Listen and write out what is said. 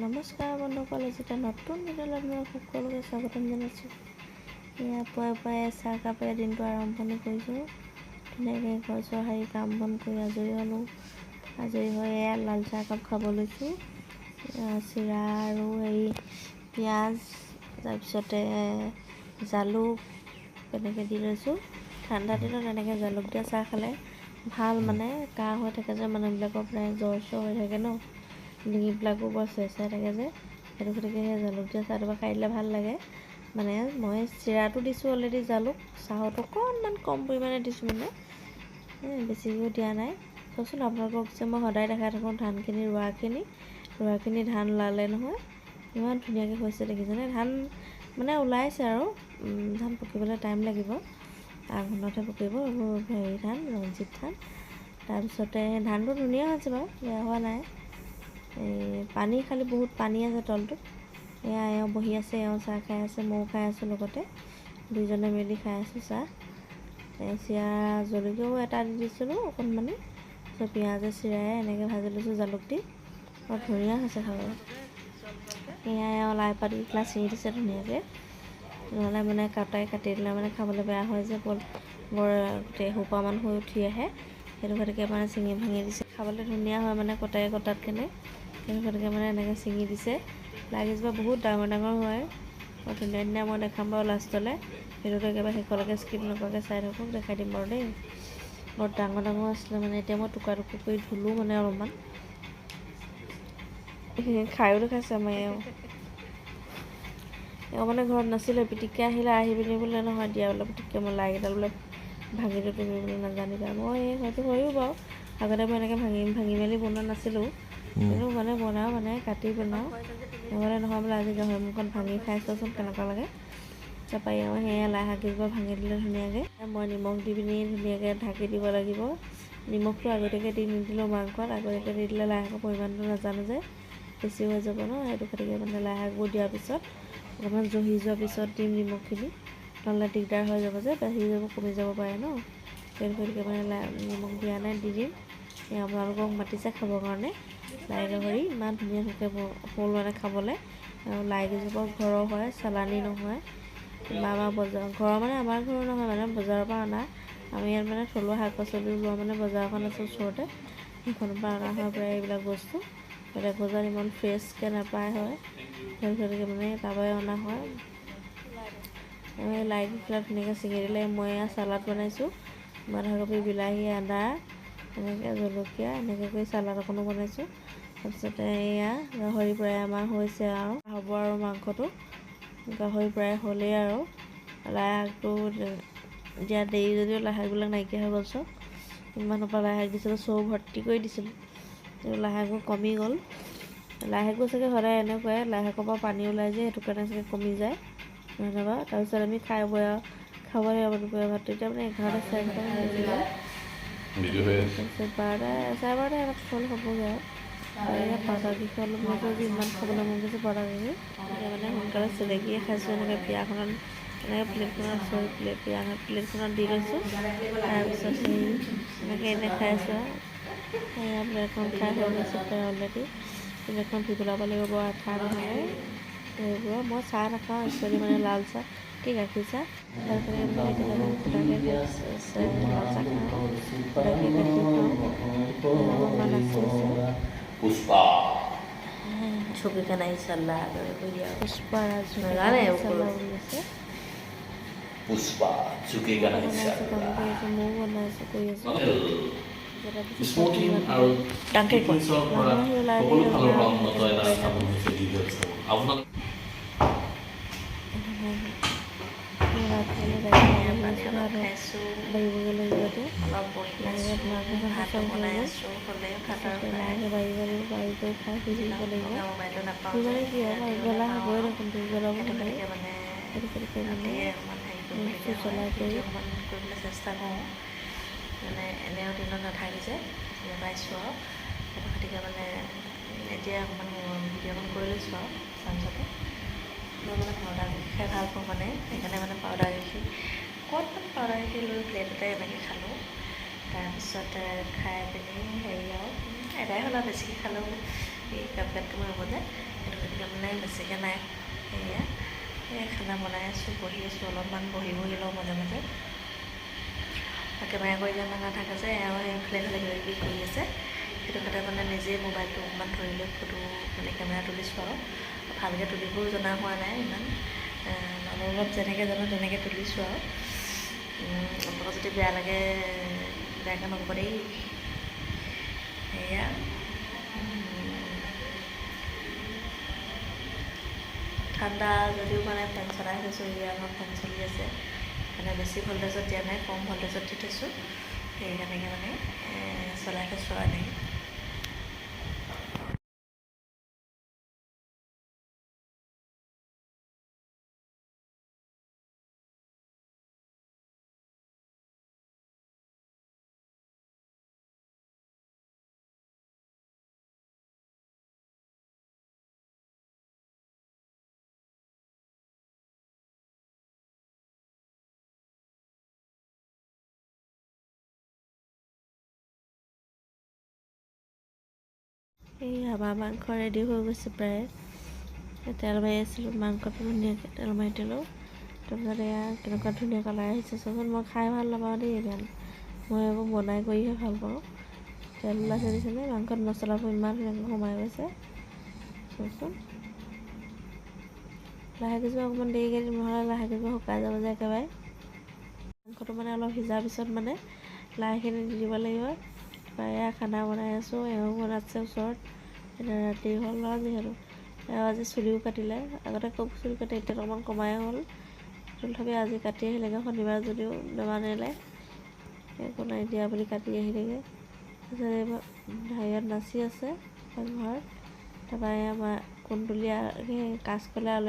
নমস্কাৰ বন্ধুসকল, এটা নতুন ভিডিঅ'লৈ আপোনালোক সকলোকে স্বাগতম জনাইছোঁ। এয়া পুৱাই চাহ কাপেৰে দিনটো আৰম্ভণি কৰিছোঁ। ধুনীয়াকৈ ঘৰ চৰ সাৰি কাম বন কৰি আজৰি হ'লোঁ। আজৰি হৈ এয়া লাল চাহ একাপ খাব লৈছোঁ। চিৰা আৰু পিঁয়াজ, তাৰপিছতে জালুক তেনেকৈ দি লৈছোঁ। ঠাণ্ডা দিনত এনেকৈ জালুক দিয়া চাহ খালে ভাল, মানে কাহ হৈ থাকে যে মানুহবিলাকৰ প্ৰায় জ্বৰ চৰ হৈ থাকে ন, ডিঙিবিলাকো বৰ চেৰচেৰাই থাকে যে, সেইটো গতিকে সেই জালুক দিয়া চাহটো খাই দিলে ভাল লাগে। মানে মই চিৰাটো দিছোঁ অলৰেডি, জালুক চাহত অকণমান কম পৰিমাণে দিছোঁ, মানে বেছিকৈও দিয়া নাই। চাওকচোন আপোনালোকক যে মই সদায় দেখাই থাকোঁ ধানখিনি ৰোৱাখিনি ধান ওলালে নহয়, ইমান ধুনীয়াকৈ হৈছে দেখিছেনে। ধান মানে ওলাইছে আৰু ধান পকিবলৈ টাইম লাগিব, আঘোণতহে পকিব। এইবোৰ ধান ৰঞ্জিত ধান। তাৰপিছতে ধানটো ধুনীয়া হৈছে বাৰু, বেয়া হোৱা নাই। পানী খালি বহুত পানী আছে তলটোত। এওঁ বহি আছে, এওঁ চাহ খাই আছে, ময়ো খাই আছোঁ লগতে, দুইজনে মিলি খাই আছোঁ চাহ। চিৰা জলকীয়াও এটা দি দিছিলোঁ অকণমানি, তাৰপিছত পিঁয়াজে চিৰাই এনেকৈ ভাজি লৈছোঁ জালুক দি, বৰ ধুনীয়া হৈছে খাবলৈ। এওঁ লাই পাত এখিলা ছিঙি দিছে ধুনীয়াকৈ, নহ'লে মানে কাটি দিলে মানে খাবলৈ বেয়া হয় যে, বৰ গোটেই সোপামান হৈ উঠি আহে, সেইটো গতিকে মানে ছিঙি ভাঙি দিছে। খাবলৈ ধুনীয়া হয় মানে কটাৰী কটাতকেনে, সেইটো গতিকে মানে এনেকৈ ছিঙি দিছে। লাগিজোপা বহুত ডাঙৰ ডাঙৰ হয়, বৰ ধুনীয়া ধুনীয়া। মই দেখাম বাৰু লাষ্টলৈ, সেইটোতো একেবাৰে শেষলৈকে স্কিপ নকৰাকৈ চাই থাকক, দেখাই দিম বাৰু দেই। বৰ ডাঙৰ ডাঙৰ আছিলে মানে, এতিয়া মই টুকুৰা কৰি ধুলোঁ মানে অলপমান, খায়ো দেখাইছে আমাৰ এওঁ মানে ঘৰত নাছিলে, পিটিককৈ আহিলে, আহি পিনি বোলে নহয় দিয়া বোলে পিটিককৈ মই লাইকেইডাল বোলে ভাঙি দিওঁ, তুমি বোলে নাজানিবা। মই হয়তো হয়ো বাৰু, আগতে মই এনেকৈ ভাঙি মেলি বনোৱা নাছিলোঁ, কিন্তু মানে বনাওঁ, মানে কাটি বনাওঁ। নহ'লে নহয় বোলে আজি গাহৰি মুখত ভাঙি খাই চোৱাচোন কেনেকুৱা লাগে। তাৰপৰা এওঁ সেয়া লাই শাক কেইজোপা ভাঙি দিলে ধুনীয়াকৈ। মই নিমখ দি পিনি ধুনীয়াকৈ ঢাকি দিব লাগিব। নিমখটো আগতীয়াকৈ দি নিদিলেও মাংসত, আগতীয়াকৈ দি দিলে লাই শাকৰ পৰিমাণটো নাজানো যে বেছি হৈ যাব ন, সেইটো গতিকে মানে লাই শাকবোৰ দিয়াৰ পিছত অকণমান জহি যোৱাৰ পিছত দিম নিমখখিনি, নহ'লে দিগদাৰ হৈ যাব যে, বাঢ়ি যাব কমি যাব পাৰে ন, সেইটো গতিকে মানে নিমখ দিয়া নাই, দি দিম। আপোনালোকক মাতিছে খাবৰ কাৰণে লাই গাহৰি, ইমান ধুনীয়া হ'ল মানে খাবলৈ। আৰু লাই কেইজোপাও ঘৰৰ হয়, চালানী নহয়। আমাৰ বজাৰ ঘৰৰ মানে আমাৰ ঘৰৰ নহয়, মানে বজাৰৰ পৰা অনা। আমি ইয়াত মানে থলুৱা শাক পাচলি ওলোৱা মানে বজাৰ এখন আছে ওচৰতে, সেইখনৰ পৰা অনা হয় প্ৰায় এইবিলাক বস্তু। বেলেগ বজাৰত ইমান ফ্ৰেছকৈ নাপায় হয়, সেইটো গতিকে মানে তাৰপৰাই অনা হয়। লাই কেইটা ধুনীয়াকৈ ছিঙি দিলে। মই এয়া চালাড বনাইছোঁ, বন্ধাকবি, বিলাহী, আদা, এনেকৈ জলকীয়া, এনেকৈ কৰি চালাড অকণো বনাইছোঁ। তাৰপিছতে এয়া গাহৰি প্ৰায় আমাৰ হৈছে আৰু হ'ব আৰু মাংসটো, গাহৰি প্ৰায় হ'লেই আৰু। লাই শাকটো দিয়া দেৰি যদিও লাই শাকবিলাক নাইকিয়া হৈ গ'ল চব, ইমানৰ পৰা লাই শাক দিছিলোঁ, চৌ ভৰ্তি কৰি দিছিলোঁ, কিন্তু লাই শাকবোৰ কমি গ'ল। লাই শাকবোৰ চাগে সদায় এনেকুৱাই, লাই শাকৰ পৰা পানী ওলাই যে, সেইটো কাৰণে চাগে কমি যায়, নহ'লে বাৰু। তাৰপিছত আমি খাব লাগিব দুপৰীয়া ভাতটো। এতিয়া মানে 11টা 11:30মান বাজি গ'ল, তাৰপিছত 12টা 12:30 অলপ ফল হ'বগৈ আৰু। এয়া পাউদাৰ গাখীৰ অলপ লৈছোঁ, আজি ইমান খাবলৈ মন গৈছে পাউদাৰ গাখীৰ, এতিয়া মানে সোনকালে চেলেকিয়ে খাইছোঁ। এনেকৈ পিয়াখনত, এনেকৈ প্লেটখনত দি লৈছোঁ, তাৰপিছত এনেকৈ খাইছোঁ আৰু। এয়া প্লেটখন খাই হৈ গৈছে প্ৰায় অলৰেডি, প্লেটখন ধুই পেলাব লাগিব বৰ আঠা নহ'লে সেইবোৰ। মই চাহ নাখাওঁ একচুৱেলি, মানে লাল চাহ কি গাখীৰ চাহ, সেইটো কাৰণে মই কেতিয়াবা সুদাকৈ লাল চাহ খাওঁ, সুদাকৈ গাখীৰ খাওঁ। আমাৰ নাচি আছে ছবিখন আহি চাল্লা পুষ্পা উলিয়াইছে, पुष्पा झुकेगा नहीं বনাইছে, কাম साला কৰি আছে, ময়ো বনাইছোঁ কৰি আছোঁ। তাৰপিছত স্মুথিং আৰু ফিটনেছৰ পৰা মানুহ আহি ওলাই সকলো দিলে ফালৰ পৰা ধুনীয়াকৈ উন্নত এটা নকৰে স্থাপন জানো। হৈছে ডিজিটেল স্থাপন। আপোনালোক ৰাতিলৈ দায়িত্ব খাইছোঁ, বাঢ়িবগৈ লাগিব এতিয়া, অলপ বহি লাহেকৈ আছোঁ, মাংস চাংস ভাতো চব হৈ বনাই গ'ল। আছোঁ, হ'লে ভাত আৰু তাৰপিছতে খাই লাহেকৈ বাঢ়িব লাগিব, বাঢ়ি কৰি খাই শুই থাকিব লাগিব। বগা মোবাইলটো নাপাওঁ শুই যে মানে কি আৰু ৰাতি হ'লে আগবেলা পাওঁ হ'বই আৰু দেখোন, পিছবেলাও সেইটো হ'বই, গতিকে মানে সেইটো গতিকে মানে ৰাতিয়ে অকণমান হেৰি মুখটো কৰিবলগীয়া হয়, চলাই কৰি ভিডিঅ' অকণমান কৰিবলৈ চেষ্টা কৰোঁ, মানে এনেও দিনত নাথাকে যে পাইছোঁ আৰু, সেইটো গতিকে মানে এতিয়া অকণমান ভিডিঅ' অকণ কৰি লৈছোঁ আৰু চাঞ্চতে। মই মানে পাউদাৰ গাখীৰ খাই ভাল পাওঁ, মানে সেইকাৰণে মানে পাউদাৰ গাখীৰ অকণমান পাউদাৰ গাখীৰ লৈ প্লেটতে এনেকৈ খালোঁ। তাৰপিছতে খাই পিনি হেৰি আৰু এটাই হ'ল আৰু, বেছিকৈ খালেও এই পেটটো মাৰিব যে, সেইটো গতিকে মানে বেছিকৈ নাই। সেয়া এই খানা বনাই আছোঁ, বহি আছোঁ, অলপমান বহি লওঁ মাজে মাজে। কেমেৰা কৰি জনা নাথাকে যে, এওঁ সেইফালে কিবা কিবি কৰি আছে। সেইটো কাৰণে মানে নিজেই মোবাইলটো অকণমান ধৰি লৈ ফটো মানে কেমেৰা তুলিছোঁ আৰু ভালকৈ তুলিবও জনা হোৱা নাই ইমান, অলপ যেনেকৈ জানো তেনেকৈ তুলিছোঁ আৰু। আপোনালোকৰ যদি বেয়া লাগে বেয়াকৈ নক'ব দেই। সেয়া ঠাণ্ডা যদিও মানে ফেন চলাই থৈছোঁ, আমাৰ ফেন চলি আছে, মানে বেছি ভল্টেজত দিয়া নাই, কম ভল্টেজত দি থৈছোঁ, সেইকাৰণে মানে চলাই থৈছোঁ আৰু এনেকৈ। এই হাঁহ মাংস ৰেডি হৈ গৈছে প্ৰায়। তেল মাৰি আছিলোঁ, মাংসটো ধুনীয়াকৈ তেল মাৰি দিলোঁ। তাৰপিছত এয়া কেনেকুৱা ধুনীয়া কালাৰ আহিছে চোন। মই খাই ভাল নাপাওঁ দেই ইমান, মই এইবোৰ বনাই কৰিহে ভাল পাওঁ। তেল ওলাইছে দিছেনে, মাংসত মছলাবোৰ ইমান ধুনীয়াকৈ সোমাই গৈছে চোন। লাহেকৈ যোৱা অকণমান দেৰিকৈ দিম, নহ'লে লাহেকৈ যোৱা শুকাই যাব যে একেবাৰে। মাংসটো মানে অলপ সিজাৰ পিছত মানে লাইখিনি দি দিব লাগিব। এয়া খানা বনাই আছোঁ, এওঁ বনাইছে ওচৰত। এতিয়া ৰাতি হ'ল আৰু যিহেতু এওঁ আজি চুলিও কাটিলে, আগতে খুব চুলি কাটে, এতিয়া অকণমান কমাই হ'ল। তথাপি আজি কাটি আহিলেগৈ, শনিবাৰ যদিও নেমানিলে, একো নাই দিয়া বুলি কাটি আহিলেগৈ। তাৰপিছত এইবাৰ হেৰিয়ত নাচি আছে ঘৰত। তাৰপৰা এয়া কুন্দুলি কাঁচকলে আলুৱে